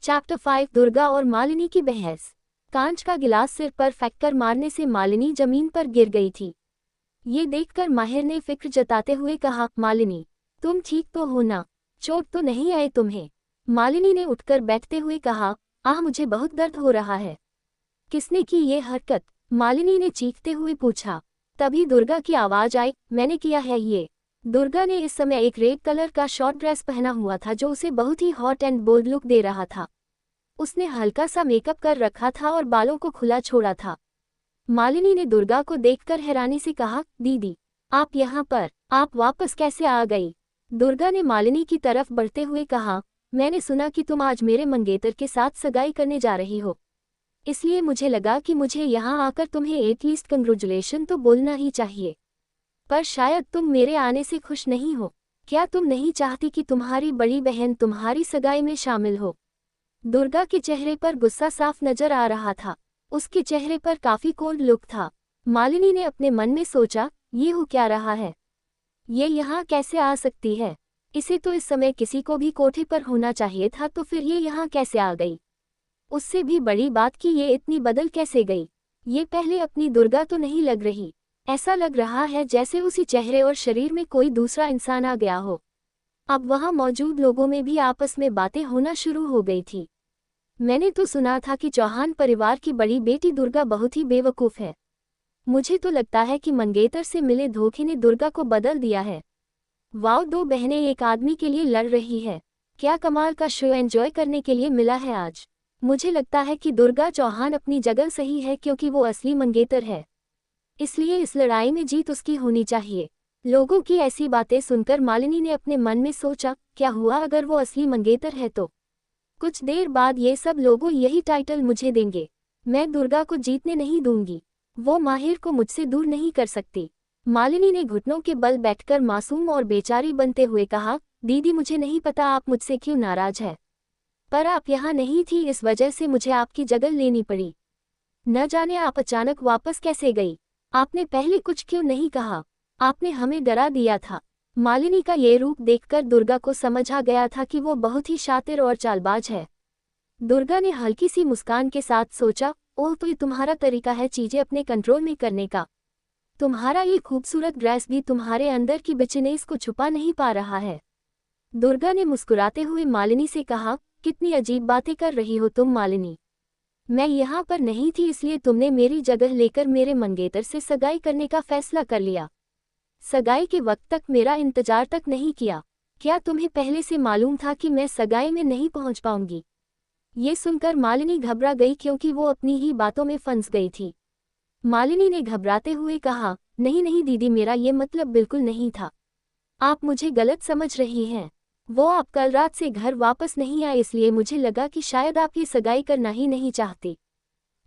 Chapter 5 Durga और मालिनी की बहस। कांच का गिलास सिर पर फेंककर मारने से मालिनी जमीन पर गिर गई थी। ये देखकर माहिर ने फिक्र जताते हुए कहा, मालिनी, तुम ठीक तो हो ना? चोट तो नहीं आई तुम्हें? मालिनी ने उठकर बैठते हुए कहा, मुझे बहुत दर्द हो रहा है। किसने की ये हरकत? मालिनी ने चीखते हुए पूछा। तभी दुर्गा की आवाज आई, मैंने किया है ये। दुर्गा ने इस समय एक रेड कलर का शॉर्ट ड्रेस पहना हुआ था जो उसे बहुत ही हॉट एंड बोल्ड लुक दे रहा था। उसने हल्का सा मेकअप कर रखा था और बालों को खुला छोड़ा था। मालिनी ने दुर्गा को देखकर हैरानी से कहा, दीदी, आप यहाँ पर? आप वापस कैसे आ गई? दुर्गा ने मालिनी की तरफ बढ़ते हुए कहा, मैंने सुना कि तुम आज मेरे मंगेतर के साथ सगाई करने जा रही हो, इसलिए मुझे लगा कि मुझे यहाँ आकर तुम्हें एटलीस्ट कंग्रेचुलेशन तो बोलना ही चाहिए। पर शायद तुम मेरे आने से खुश नहीं हो। क्या तुम नहीं चाहती कि तुम्हारी बड़ी बहन तुम्हारी सगाई में शामिल हो? दुर्गा के चेहरे पर गुस्सा साफ नजर आ रहा था। उसके चेहरे पर काफी कोल्ड लुक था। मालिनी ने अपने मन में सोचा, ये हो क्या रहा है? ये यहाँ कैसे आ सकती है? इसे तो इस समय किसी को भी कोठे पर होना चाहिए था, तो फिर ये यहाँ कैसे आ गई? उससे भी बड़ी बात कि ये इतनी बदल कैसे गई? ये पहले अपनी दुर्गा तो नहीं लग रही। ऐसा लग रहा है जैसे उसी चेहरे और शरीर में कोई दूसरा इंसान आ गया हो। अब वहां मौजूद लोगों में भी आपस में बातें होना शुरू हो गई थी। मैंने तो सुना था कि चौहान परिवार की बड़ी बेटी दुर्गा बहुत ही बेवकूफ़ है। मुझे तो लगता है कि मंगेतर से मिले धोखे ने दुर्गा को बदल दिया है। वाओ, दो बहनें एक आदमी के लिए लड़ रही है। क्या कमाल का शो एंजॉय करने के लिए मिला है आज। मुझे लगता है कि दुर्गा चौहान अपनी जगह सही है, क्योंकि वो असली मंगेतर है, इसलिए इस लड़ाई में जीत उसकी होनी चाहिए। लोगों की ऐसी बातें सुनकर मालिनी ने अपने मन में सोचा, क्या हुआ अगर वो असली मंगेतर है तो? कुछ देर बाद ये सब लोगों यही टाइटल मुझे देंगे। मैं दुर्गा को जीतने नहीं दूंगी। वो माहिर को मुझसे दूर नहीं कर सकती। मालिनी ने घुटनों के बल बैठकर मासूम और बेचारी बनते हुए कहा, दीदी, मुझे नहीं पता आप मुझसे क्यों नाराज है, पर आप यहाँ नहीं थी, इस वजह से मुझे आपकी जगह लेनी पड़ी। न जाने आप अचानक वापस कैसे गई। आपने पहले कुछ क्यों नहीं कहा? आपने हमें डरा दिया था। मालिनी का ये रूप देखकर दुर्गा को समझ आ गया था कि वो बहुत ही शातिर और चालबाज है। दुर्गा ने हल्की सी मुस्कान के साथ सोचा, ओह, तो ये तुम्हारा तरीका है चीजें अपने कंट्रोल में करने का। तुम्हारा ये खूबसूरत ड्रेस भी तुम्हारे अंदर की बिचनेस को छुपा नहीं पा रहा है। दुर्गा ने मुस्कुराते हुए मालिनी से कहा, कितनी अजीब बातें कर रही हो तुम मालिनी। मैं यहाँ पर नहीं थी, इसलिए तुमने मेरी जगह लेकर मेरे मंगेतर से सगाई करने का फैसला कर लिया। सगाई के वक्त तक मेरा इंतजार तक नहीं किया। क्या तुम्हें पहले से मालूम था कि मैं सगाई में नहीं पहुँच पाऊंगी? ये सुनकर मालिनी घबरा गई, क्योंकि वो अपनी ही बातों में फंस गई थी। मालिनी ने घबराते हुए कहा, नहीं नहीं दीदी, मेरा ये मतलब बिल्कुल नहीं था। आप मुझे गलत समझ रही हैं। वो आप कल रात से घर वापस नहीं आए, इसलिए मुझे लगा कि शायद आप ये सगाई करना ही नहीं चाहती।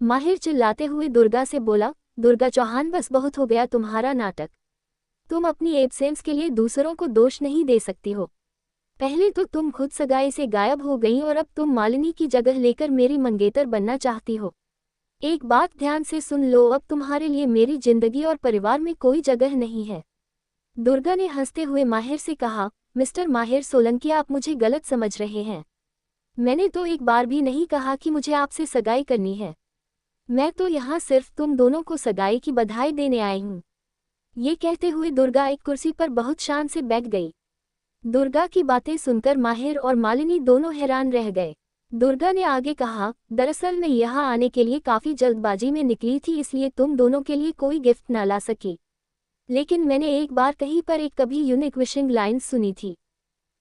माहिर चिल्लाते हुए दुर्गा से बोला, दुर्गा चौहान, बस बहुत हो गया तुम्हारा नाटक। तुम अपनी एब्सेंस के लिए दूसरों को दोष नहीं दे सकती हो। पहले तो तुम खुद सगाई से गायब हो गई और अब तुम मालिनी की जगह लेकर मेरी मंगेतर बनना चाहती हो। एक बात ध्यान से सुन लो, अब तुम्हारे लिए मेरी जिंदगी और परिवार में कोई जगह नहीं है। दुर्गा ने हंसते हुए माहिर से कहा, मिस्टर माहिर सोलंकी, आप मुझे गलत समझ रहे हैं। मैंने तो एक बार भी नहीं कहा कि मुझे आपसे सगाई करनी है। मैं तो यहाँ सिर्फ तुम दोनों को सगाई की बधाई देने आई हूँ। ये कहते हुए दुर्गा एक कुर्सी पर बहुत शान से बैठ गई। दुर्गा की बातें सुनकर माहिर और मालिनी दोनों हैरान रह गए। दुर्गा ने आगे कहा, दरअसल मैं यहाँ आने के लिए काफ़ी जल्दबाजी में निकली थी, इसलिए तुम दोनों के लिए कोई गिफ्ट न ला सकी। लेकिन मैंने एक बार कहीं पर एक कभी यूनिक विशिंग लाइन्स सुनी थी।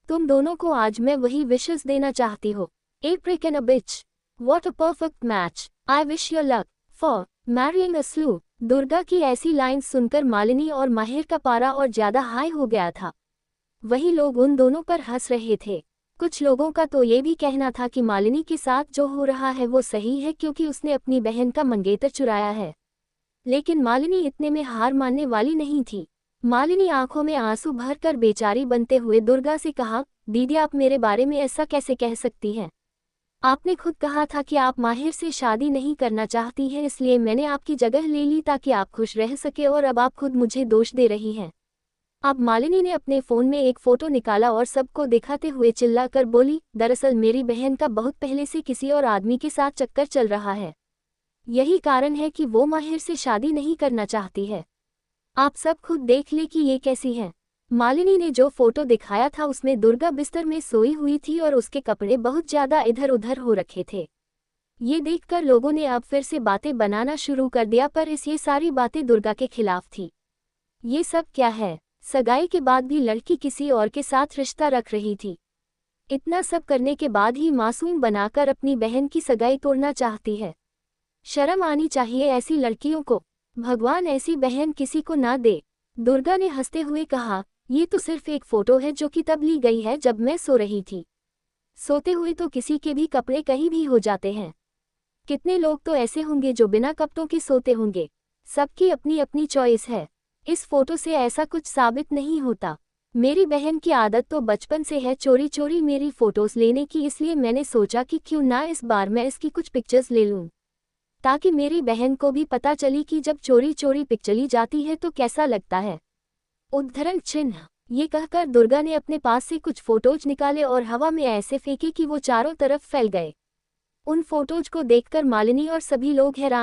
तुम दोनों को आज मैं वही विशेस देना चाहती हो। A prick and a bitch, what a perfect match, I wish your luck for marrying a slut. Durga की ऐसी लाइन्स सुनकर मालिनी और माहिर का पारा और ज्यादा हाई हो गया था। वही लोग उन दोनों पर हंस रहे थे। कुछ लोगों का तो ये भी कहना था कि मालिनी के साथ जो हो रहा है वो सही है, क्योंकि उसने अपनी बहन का मंगेतर चुराया है। लेकिन मालिनी इतने में हार मानने वाली नहीं थी। मालिनी आंखों में आंसू भरकर बेचारी बनते हुए दुर्गा से कहा, दीदी, आप मेरे बारे में ऐसा कैसे कह सकती हैं? आपने खुद कहा था कि आप माहिर से शादी नहीं करना चाहती हैं, इसलिए मैंने आपकी जगह ले ली ताकि आप खुश रह सके, और अब आप खुद मुझे दोष दे रही हैं। अब मालिनी ने अपने फ़ोन में एक फ़ोटो निकाला और सबको दिखाते हुए चिल्लाकर बोली, दरअसल मेरी बहन का बहुत पहले से किसी और आदमी के साथ चक्कर चल रहा है। यही कारण है कि वो माहिर से शादी नहीं करना चाहती है। आप सब खुद देख ले कि ये कैसी है। मालिनी ने जो फोटो दिखाया था उसमें दुर्गा बिस्तर में सोई हुई थी और उसके कपड़े बहुत ज्यादा इधर उधर हो रखे थे। ये देखकर लोगों ने अब फिर से बातें बनाना शुरू कर दिया, पर ये सारी बातें दुर्गा के खिलाफ थी। ये सब क्या है? सगाई के बाद भी लड़की किसी और के साथ रिश्ता रख रही थी। इतना सब करने के बाद ही मासूम बनाकर अपनी बहन की सगाई तोड़ना चाहती है। शर्म आनी चाहिए ऐसी लड़कियों को। भगवान ऐसी बहन किसी को ना दे। दुर्गा ने हंसते हुए कहा, ये तो सिर्फ एक फोटो है जो कि तब ली गई है जब मैं सो रही थी। सोते हुए तो किसी के भी कपड़े कहीं भी हो जाते हैं। कितने लोग तो ऐसे होंगे जो बिना कपड़ों के सोते होंगे। सबकी अपनी अपनी चॉइस है। इस फोटो से ऐसा कुछ साबित नहीं होता। मेरी बहन की आदत तो बचपन से है चोरी चोरी मेरी फोटोज लेने की, इसलिए मैंने सोचा कि क्यों ना इस बार मैं इसकी कुछ पिक्चर्स ले लूं, ताकि मेरी बहन को भी पता चली कि जब चोरी चोरी पिक चली जाती है तो कैसा लगता है। उद्धरण चिन्ह। ये कहकर दुर्गा ने अपने पास से कुछ फोटोज निकाले और हवा में ऐसे फेंके कि वो चारों तरफ फैल गए। उन फोटोज को देखकर मालिनी और सभी लोग हैरान